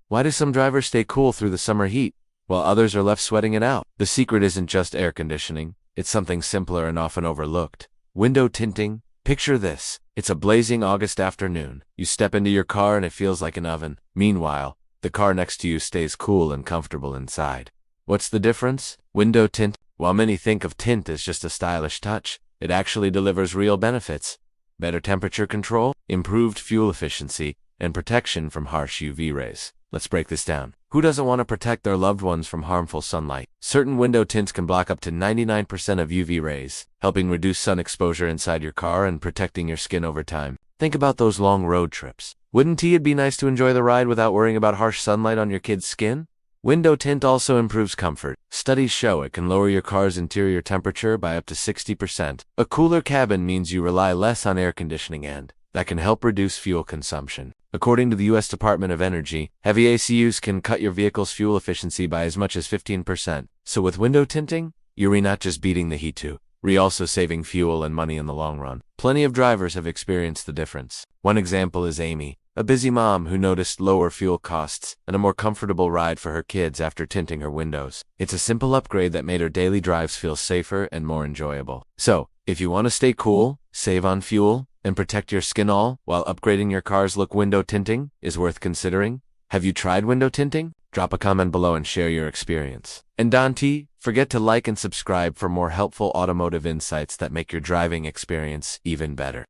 Why do some drivers stay cool through the summer heat, while others are left sweating it out? The secret isn't just air conditioning. It's something simpler and often overlooked. Window tinting. Picture this. It's a blazing August afternoon. You step into your car and it feels like an oven. Meanwhile, the car next to you stays cool and comfortable inside. What's the difference? Window tint. While many think of tint as just a stylish touch, it actually delivers real benefits. Better temperature control, improved fuel efficiency, and protection from harsh UV rays. Let's break this down. Who doesn't want to protect their loved ones from harmful sunlight? Certain window tints can block up to 99% of UV rays, helping reduce sun exposure inside your car and protecting your skin over time. Think about those long road trips. Wouldn't it be nice to enjoy the ride without worrying about harsh sunlight on your kid's skin? Window tint also improves comfort. Studies show it can lower your car's interior temperature by up to 60%. A cooler cabin means you rely less on air conditioning, and that can help reduce fuel consumption. According to the U.S. Department of Energy, heavy AC use can cut your vehicle's fuel efficiency by as much as 15%. So with window tinting, you're not just beating the heat too, you're also saving fuel and money in the long run. Plenty of drivers have experienced the difference. One example is Amy, a busy mom who noticed lower fuel costs and a more comfortable ride for her kids after tinting her windows. It's a simple upgrade that made her daily drives feel safer and more enjoyable. So, if you want to stay cool, save on fuel, and protect your skin all while upgrading your car's look, window tinting is worth considering. Have you tried window tinting? Drop a comment below and share your experience. And don't forget to like and subscribe for more helpful automotive insights that make your driving experience even better.